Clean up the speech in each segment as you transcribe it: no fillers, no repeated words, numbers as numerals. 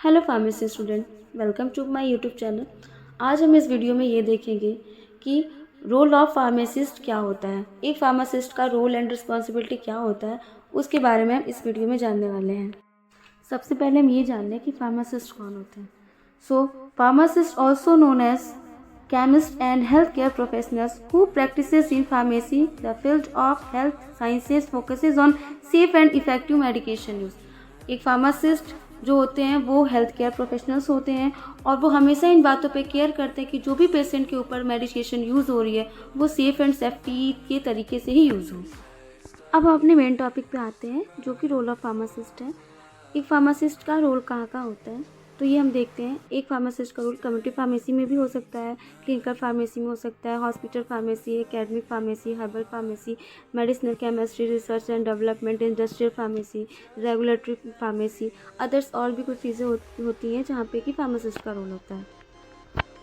Hello pharmacy student, welcome to my YouTube channel. आज हम इस वीडियो में ये देखेंगे कि रोल ऑफ फार्मासिस्ट क्या होता है, एक फार्मासिस्ट का रोल एंड रिस्पॉन्सिबिलिटी क्या होता है, उसके बारे में हम इस वीडियो में जानने वाले हैं। सबसे पहले हम ये जान लें कि फार्मासिस्ट कौन होते हैं। Pharmacist also known as chemists and healthcare professionals who practices in pharmacy. The field of health sciences focuses on safe and effective medication use. एक फार्मासिस्ट जो होते हैं वो हेल्थ केयर प्रोफेशनल्स होते हैं और वो हमेशा इन बातों पे केयर करते हैं कि जो भी पेशेंट के ऊपर मेडिकेशन यूज़ हो रही है वो सेफ़ एंड सेफ्टी के तरीके से ही यूज़ हो। अब हम अपने मेन टॉपिक पे आते हैं जो कि रोल ऑफ फार्मासिस्ट है। एक फार्मासिस्ट का रोल कहाँ कहाँ होता है, तो ये हम देखते हैं। एक फार्मासिस्ट का रोल कम्युनिटी फार्मेसी में भी हो सकता है, क्लिनिकल फार्मेसी में हो सकता है, hospital pharmacy, academic pharmacy, herbal pharmacy, medicinal chemistry, research and development, industrial pharmacy, regulatory pharmacy, others और भी कुछ चीज़ें होती हैं जहाँ पे कि फार्मासिस्ट का रोल होता है।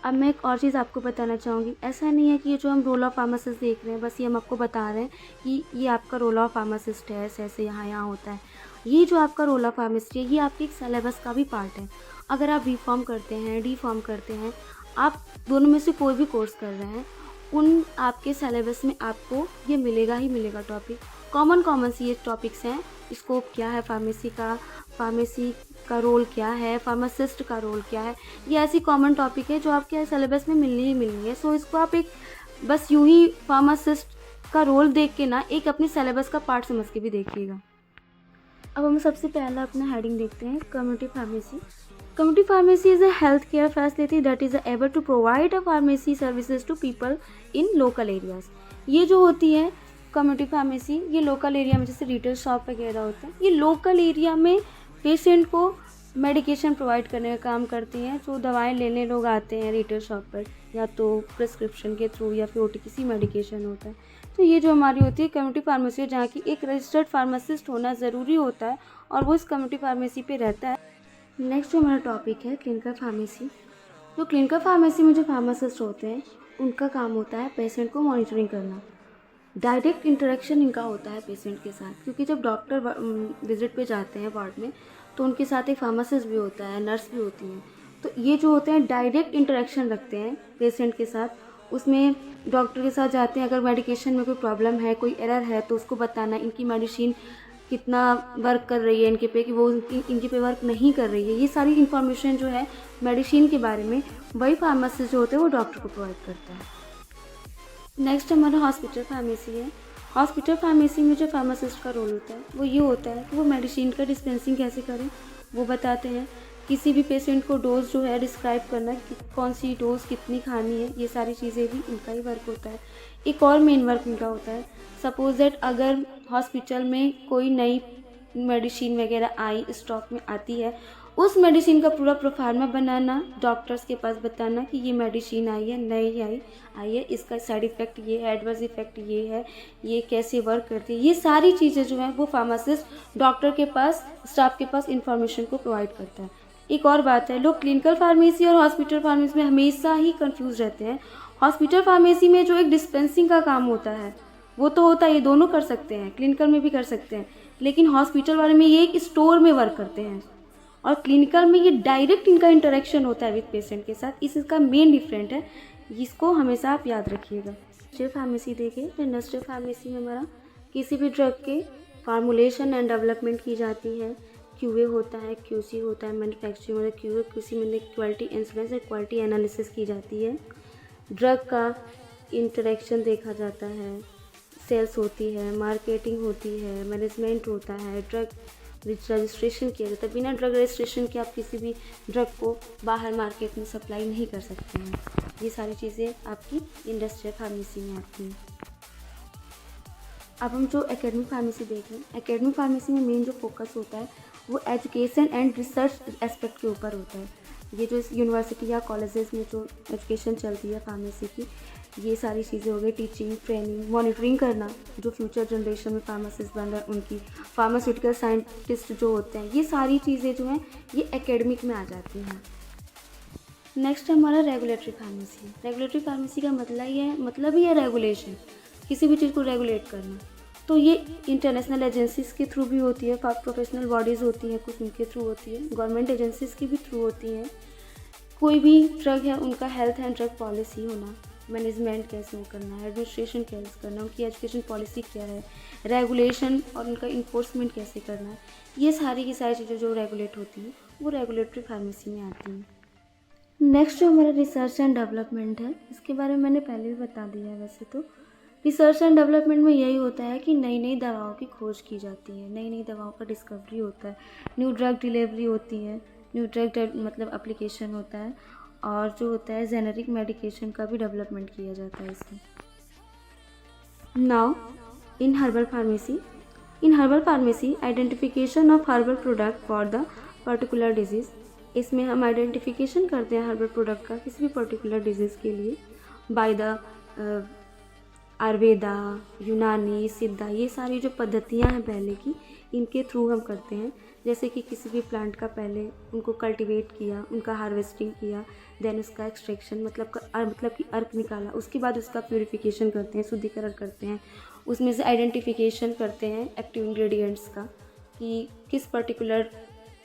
अब मैं एक और चीज़ आपको बताना चाहूँगी, ऐसा नहीं है कि ये जो हम रोल ऑफ फार्मासिस्ट देख रहे हैं बस ये हम आपको बता रहे हैं कि ये आपका रोल ऑफ फार्मासिस्ट है, ऐसे ऐसे यहाँ होता है। ये जो आपका रोल ऑफ फार्मासिस्ट है ये आपके एक सिलेबस का भी पार्ट है। अगर आप बी फॉर्म करते हैं, डी फॉर्म करते हैं, आप दोनों में से कोई भी कोर्स कर रहे हैं, उन आपके सिलेबस में आपको ये मिलेगा ही मिलेगा टॉपिक। कॉमन सी ये टॉपिक्स हैं। स्कोप क्या है फार्मेसी का रोल क्या है, फार्मासिस्ट का रोल क्या है, ये ऐसी कॉमन टॉपिक है जो आपके सिलेबस में मिलनी ही मिलनी है। सो इसको आप एक बस यूं ही फार्मासिस्ट का रोल देख के ना एक अपने सिलेबस का पार्ट समझ के भी देखिएगा। अब हम सबसे पहला अपना हेडिंग देखते हैं, community pharmacy. Community pharmacy is a healthcare facility that is able to provide a pharmacy services to people in local areas. ये जो होती है कम्युनिटी फार्मेसी, ये लोकल एरिया में जैसे रिटेल शॉप वगैरह होते हैं, ये लोकल एरिया में पेशेंट को मेडिकेशन प्रोवाइड करने का काम करती हैं। जो दवाएं लेने लोग आते हैं रिटेल शॉप पर, या तो प्रिस्क्रिप्शन के थ्रू या फिर OTC मेडिकेशन होता है, तो ये जो हमारी होती है कम्युनिटी फार्मेसी, जहाँ की एक रजिस्टर्ड फार्मासिस्ट होना ज़रूरी होता है और वो इस कम्युनिटी फार्मेसी पे रहता है। नेक्स्ट जो हमारा टॉपिक है क्लिनिकल फार्मेसी। जो क्लिनिकल फार्मेसी में जो फार्मासिस्ट होते हैं उनका काम होता है पेशेंट को मॉनिटरिंग करना। डायरेक्ट इंटरेक्शन इनका होता है पेशेंट के साथ, क्योंकि जब डॉक्टर विजिट पे जाते हैं वार्ड में तो उनके साथ एक फार्मासिस्ट भी होता है, नर्स भी होती हैं। तो ये जो होते हैं डायरेक्ट इंटरेक्शन रखते हैं पेशेंट के साथ। उसमें डॉक्टर के साथ जाते हैं, अगर मेडिकेशन में कोई प्रॉब्लम है, कोई एरर है तो उसको बताना, इनकी मेडिसिन कितना वर्क कर रही है इनके पे, कि वो इनके पे वर्क नहीं कर रही है, ये सारी इन्फॉर्मेशन जो है मेडिसिन के बारे में वही फार्मासिस्ट जो होते हैं वो डॉक्टर को प्रोवाइड करता है। नेक्स्ट हमारा हॉस्पिटल फार्मेसी है। हॉस्पिटल फार्मेसी में जो फार्मासिस्ट का रोल होता है वो ये होता है कि वो मेडिसिन का डिस्पेंसिंग कैसे करें वो बताते हैं। किसी भी पेशेंट को डोज जो है डिस्क्राइब करना कि कौन सी डोज कितनी खानी है, ये सारी चीज़ें भी इनका ही वर्क होता है। एक और मेन वर्क इनका होता है, सपोज दैट अगर हॉस्पिटल में कोई नई मेडिसिन वगैरह आई, स्टॉक में आती है, उस मेडिसिन का पूरा प्रोफार्मा बनाना, डॉक्टर्स के पास बताना कि ये मेडिसिन आई है, नई आई है, इसका साइड इफ़ेक्ट ये है, एडवर्स इफ़ेक्ट ये है, ये कैसे वर्क करती है, ये सारी चीज़ें जो हैं वो फार्मासिस्ट डॉक्टर के पास, स्टाफ के पास इंफॉर्मेशन को प्रोवाइड करता है। एक और बात है, लोग क्लिनिकल फार्मेसी और हॉस्पिटल फार्मेसी में हमेशा ही कंफ्यूज रहते हैं। हॉस्पिटल फार्मेसी में जो एक डिस्पेंसिंग का काम होता है वो तो होता है, ये दोनों कर सकते हैं, क्लिनिकल में भी कर सकते हैं, लेकिन हॉस्पिटल वाले में ये एक स्टोर में वर्क करते हैं और क्लिनिकल में ये डायरेक्ट इनका इंटरेक्शन होता है विद पेशेंट के साथ। इसका मेन डिफरेंट है, इसको हमेशा आप याद रखिएगा। इंडस्ट्रियल फार्मेसी देखिए, तो इंडस्ट्रियल फार्मेसी में हमारा किसी भी ड्रग के फार्मूलेशन एंड डेवलपमेंट की जाती है, QA होता है, QC होता है, मैन्युफैक्चरिंग होता है, QC में क्वालिटी इंश्योरेंस और क्वालिटी एनालिसिस की जाती है। ड्रग का इंटरेक्शन देखा जाता है, सेल्स होती है, मार्केटिंग होती है, मैनेजमेंट होता है, ड्रग रजिस्ट्रेशन किया जाता है। बिना ड्रग रजिस्ट्रेशन के आप किसी भी ड्रग को बाहर मार्केट में सप्लाई नहीं कर सकते हैं। ये सारी चीज़ें आपकी इंडस्ट्रियल फार्मेसी में आती हैं। अब हम जो एकेडमिक फार्मेसी देख रहे हैं, एकेडमिक फार्मेसी में मेन जो फोकस होता है वो एजुकेशन एंड रिसर्च एस्पेक्ट के ऊपर होता है। ये जो यूनिवर्सिटी या कॉलेजेस में जो एजुकेशन चलती है फार्मेसी की, ये सारी चीज़ें हो गई, टीचिंग, ट्रेनिंग, मॉनिटरिंग करना, जो फ्यूचर जनरेशन में फार्मासिस्ट बन रहा है उनकी, फार्मास्यूटिकल साइंटिस्ट जो होते हैं, ये सारी चीज़ें जो हैं ये एकेडमिक में आ जाती हैं। नेक्स्ट हमारा रेगुलेटरी फार्मेसी है। रेगुलेटरी फार्मेसी का मतलब ही है रेगुलेशन, किसी भी चीज़ को रेगुलेट करना। तो ये इंटरनेशनल एजेंसीज़ के थ्रू भी होती है, प्रोफेशनल बॉडीज़ होती हैं कुछ, उनके थ्रू होती है, गवर्नमेंट एजेंसीज़ की भी थ्रू होती हैं। कोई भी ड्रग है उनका हेल्थ एंड ड्रग पॉलिसी होना, मैनेजमेंट कैसे करना है, एडमिनिस्ट्रेशन कैसे करना है, उनकी एजुकेशन पॉलिसी क्या है, रेगुलेशन और उनका इन्फोर्समेंट कैसे करना है, ये सारी की सारी चीज़ें जो रेगुलेट होती हैं वो रेगुलेटरी फार्मेसी में आती हैं। नेक्स्ट जो हमारा रिसर्च एंड डेवलपमेंट है, इसके बारे में मैंने पहले भी बता दिया है। वैसे तो रिसर्च एंड डेवलपमेंट में यही होता है कि नई नई दवाओं की खोज की जाती है, नई नई दवाओं का डिस्कवरी होता है, न्यू ड्रग डिलीवरी होती है, न्यू ड्रग मतलब एप्लीकेशन होता है, और जो होता है जेनेरिक मेडिकेशन का भी डेवलपमेंट किया जाता है इसमें। Now in herbal pharmacy identification of herbal product for the particular disease. इसमें हम आइडेंटिफिकेशन करते हैं हर्बल प्रोडक्ट का किसी भी पर्टिकुलर डिजीज़ के लिए बाय द आयुर्वेदा, यूनानी, सिद्धा, ये सारी जो पद्धतियाँ हैं पहले की, इनके थ्रू हम करते हैं। जैसे कि किसी भी प्लांट का पहले उनको कल्टीवेट किया, उनका हार्वेस्टिंग किया, देन उसका एक्सट्रैक्शन मतलब कि अर्क निकाला, उसके बाद उसका प्यूरिफिकेशन करते हैं, शुद्धिकरण करते हैं, उसमें से आइडेंटिफिकेशन करते हैं एक्टिव इंग्रेडिएंट्स का कि किस पर्टिकुलर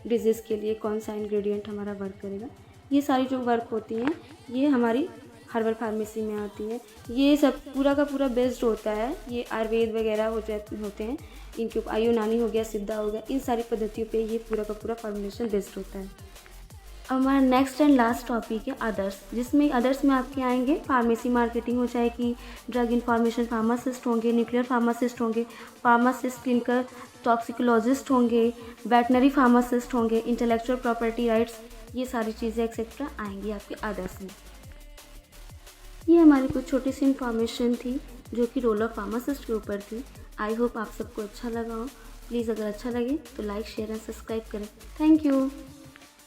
डिजीज़ के लिए कौन सा इंग्रेडिएंट हमारा वर्क करेगा। ये सारी जो वर्क होती हैं ये हमारी हर्बल फार्मेसी में आती है। ये सब पूरा का पूरा बेस्ड होता है, ये आयुर्वेद वगैरह होते हैं, इनके ऊपर यूनानी हो गया, सिद्धा हो गया, इन सारी पद्धतियों पे ये पूरा का पूरा फॉर्मुलेशन बेस्ड होता है। अब हमारा नेक्स्ट एंड लास्ट टॉपिक है अदर्स, जिसमें अदर्स में आपके आएंगे फार्मेसी मार्केटिंग हो जाएगी, ड्रग इंफॉर्मेशन फार्मासिस्ट होंगे, न्यूक्लियर फार्मासिस्ट होंगे, फार्मासिस्ट क्लिनिकल टॉक्सिकोलॉजिस्ट होंगे, वेटनरी फार्मासिस्ट होंगे, इंटेलेक्चुअल प्रॉपर्टी राइट्स, ये सारी चीज़ें एक्सेट्रा आएंगी आपके अदर्स में। ये हमारी कुछ छोटी सी इन्फॉर्मेशन थी जो कि रोल ऑफ फार्मासिस्ट के ऊपर थी। आई होप आप सबको अच्छा लगा हो। प्लीज़ अगर अच्छा लगे तो लाइक, शेयर एंड सब्सक्राइब करें। Thank you.